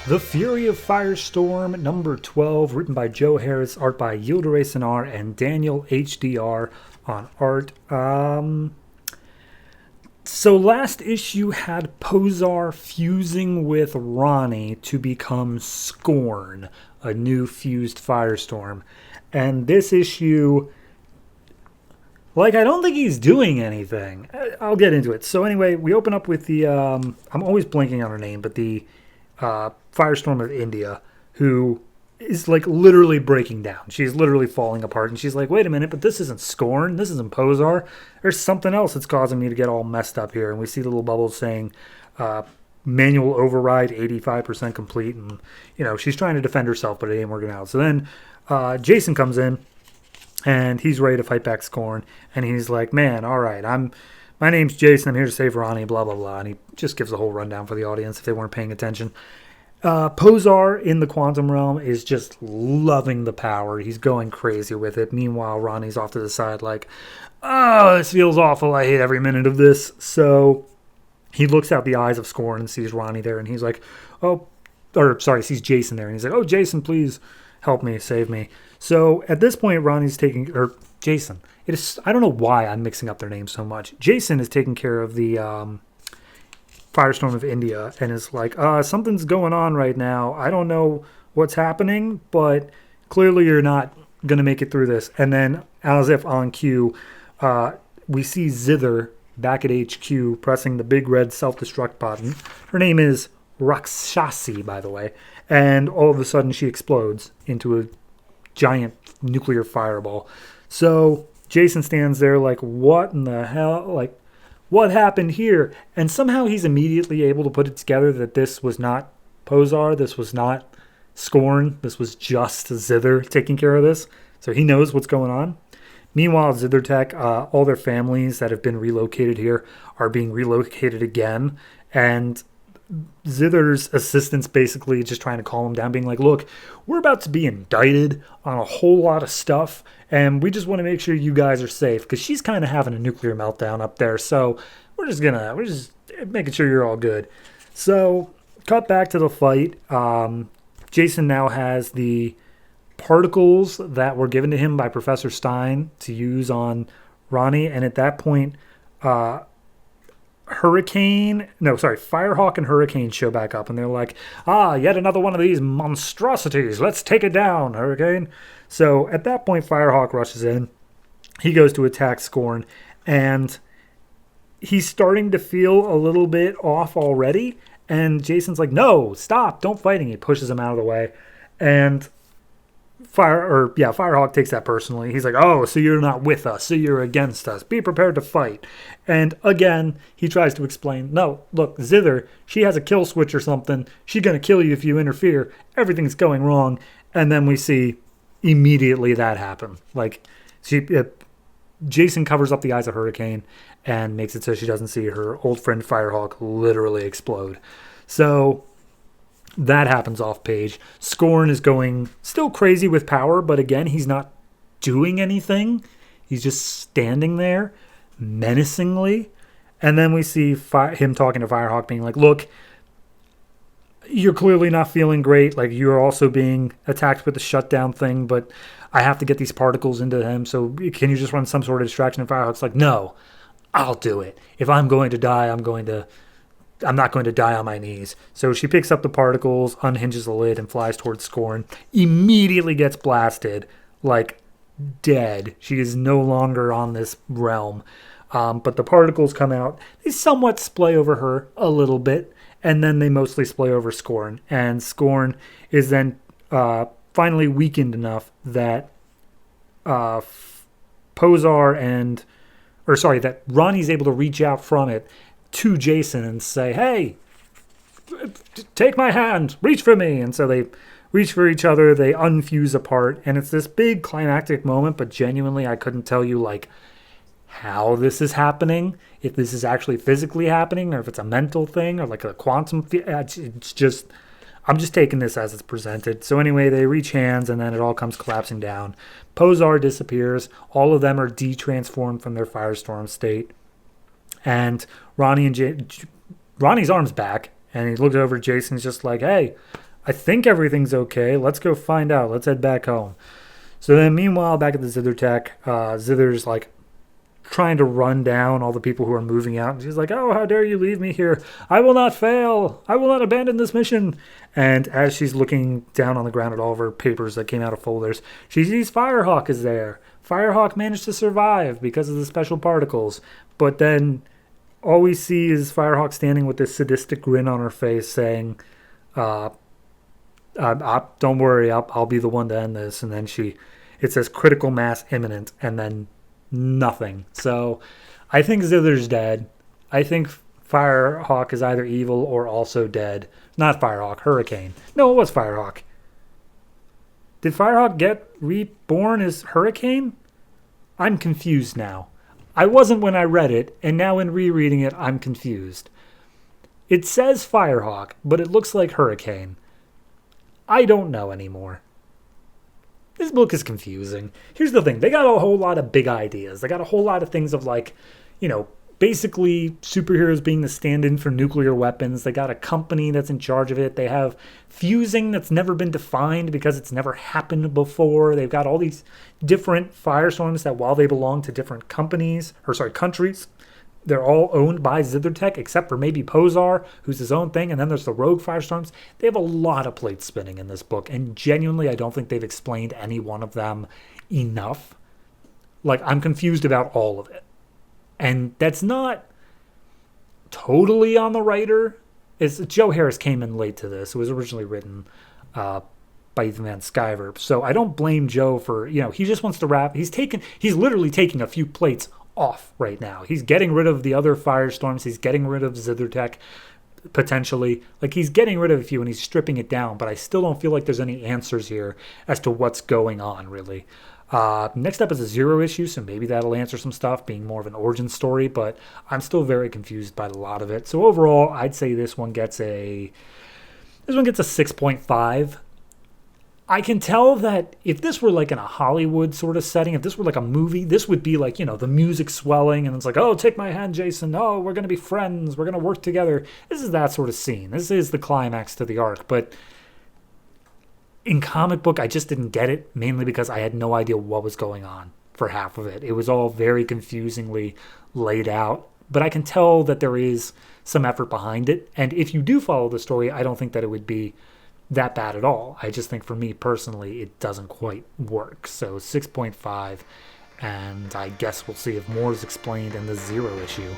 The Fury of Firestorm, number 12, written by Joe Harris, art by Yildiray Sinar and Daniel HDR on art. So last issue had Posar fusing with Ronnie to become Scorn, a new fused Firestorm. And this issue, I don't think he's doing anything. I'll get into it. So anyway, we open up with the, I'm always blanking on her name, but the Firestorm of India, who is literally breaking down. She's literally falling apart, and she's like, wait a minute, but this isn't Scorn, this isn't Posar. There's something else that's causing me to get all messed up here. And we see little bubbles saying manual override 85% complete, and she's trying to defend herself, but it ain't working out. So then Jason comes in, and he's ready to fight back Scorn, and he's like, man, all right, my name's Jason, I'm here to save Ronnie, blah, blah, blah. And he just gives a whole rundown for the audience if they weren't paying attention. Posar in the quantum realm is just loving the power. He's going crazy with it. Meanwhile, Ronnie's off to the side like, oh, this feels awful. I hate every minute of this. So he looks out the eyes of Scorn and sees Ronnie there, and he's like, sees Jason there. And he's like, oh, Jason, please help me, save me. So at this point, Jason. I don't know why I'm mixing up their names so much. Jason is taking care of the Firestorm of India and is like, something's going on right now. I don't know what's happening, but clearly you're not going to make it through this. And then, as if on cue, we see Zither back at HQ pressing the big red self-destruct button. Her name is Rakshasi, by the way. And all of a sudden she explodes into a giant nuclear fireball. So Jason stands there like, what in the hell? What happened here? And somehow he's immediately able to put it together that this was not Posar, this was not Scorn, this was just Zither taking care of this. So he knows what's going on. Meanwhile, Zither Tech, all their families that have been relocated here are being relocated again. And Zither's assistants basically just trying to calm him down, being like, look, we're about to be indicted on a whole lot of stuff, and we just want to make sure you guys are safe, because she's kind of having a nuclear meltdown up there, so we're just making sure you're all good. So, cut back to the fight. Jason now has the particles that were given to him by Professor Stein to use on Ronnie, and at that point, Firehawk and Hurricane show back up, and they're like, yet another one of these monstrosities. Let's take it down, Hurricane. So at that point, Firehawk rushes in. He goes to attack Scorn, and he's starting to feel a little bit off already. And Jason's like, no, stop, don't fighting. He pushes him out of the way, and Firehawk takes that personally. He's like, oh, so you're not with us, so you're against us. Be prepared to fight. And again, he tries to explain, no, look, Zither, she has a kill switch or something. She's going to kill you if you interfere. Everything's going wrong. And then we see immediately that happen. Jason covers up the eyes of Hurricane and makes it so she doesn't see her old friend Firehawk literally explode. So that happens off page. Scorn is going still crazy with power, but again, he's not doing anything. He's just standing there menacingly. And then we see him talking to Firehawk, being like, look, you're clearly not feeling great. You're also being attacked with the shutdown thing, but I have to get these particles into him, so can you just run some sort of distraction? And Firehawk's like, no, I'll do it. If I'm going to die, I'm not going to die on my knees. So she picks up the particles, unhinges the lid, and flies towards Scorn. Immediately gets blasted, dead. She is no longer on this realm. But the particles come out. They somewhat splay over her a little bit, and then they mostly splay over Scorn. And Scorn is then finally weakened enough that that Ronnie's able to reach out from it to Jason and say, hey, take my hand, reach for me. And so they reach for each other, they unfuse apart, and it's this big climactic moment, but genuinely I couldn't tell you how this is happening, if this is actually physically happening, or if it's a mental thing, or a quantum, it's just, I'm just taking this as it's presented. So anyway, they reach hands, and then it all comes collapsing down. Posar disappears, all of them are de-transformed from their Firestorm state, and Ronnie's arm's back, and he looks over at Jason, he's just like, hey, I think everything's okay. Let's go find out. Let's head back home. So then, meanwhile, back at the Zither Tech, Zither's like trying to run down all the people who are moving out. And she's like, "Oh, how dare you leave me here? I will not fail. I will not abandon this mission." And as she's looking down on the ground at all of her papers that came out of folders, she sees Firehawk is there. Firehawk managed to survive because of the special particles. But then all we see is Firehawk standing with this sadistic grin on her face saying, uh, don't worry, I'll be the one to end this. And then it says critical mass imminent, and then nothing. So I think Zither's dead. I think Firehawk is either evil or also dead. Not Firehawk, Hurricane. No, it was Firehawk. Did Firehawk get reborn as Hurricane? I'm confused now. I wasn't when I read it, and now in rereading it, I'm confused. It says Firehawk, but it looks like Hurricane. I don't know anymore. This book is confusing. Here's the thing. They got a whole lot of big ideas. They got a whole lot of things of like, basically superheroes being the stand-in for nuclear weapons. They got a company that's in charge of it. They have fusing that's never been defined because it's never happened before. They've got all these different firestorms that while they belong to different countries, they're all owned by Zithertech, except for maybe Posar, who's his own thing, and then there's the rogue firestorms. They have a lot of plates spinning in this book, and genuinely, I don't think they've explained any one of them enough. Like, I'm confused about all of it. And that's not totally on the writer. Joe Harris came in late to this. It was originally written by Ethan Van Sciver. So I don't blame Joe for, he just wants to wrap. He's literally taking a few plates off right now. He's getting rid of the other firestorms. He's getting rid of Zithertech, potentially. Like, he's getting rid of a few and he's stripping it down, but I still don't feel like there's any answers here as to what's going on, really. Next up is a Zero issue, so maybe that'll answer some stuff, being more of an origin story, but I'm still very confused by a lot of it. So overall, I'd say this one gets a 6.5. I can tell that if this were like in a Hollywood sort of setting, if this were like a movie, this would be like, the music swelling and it's like, "Oh, take my hand, Jason. Oh, we're going to be friends. We're going to work together." This is that sort of scene. This is the climax to the arc. But in comic book, I just didn't get it, mainly because I had no idea what was going on for half of it. It was all very confusingly laid out. But I can tell that there is some effort behind it. And if you do follow the story, I don't think that it would be that bad at all. I just think for me personally, it doesn't quite work. So 6.5, and I guess we'll see if more is explained in the Zero issue.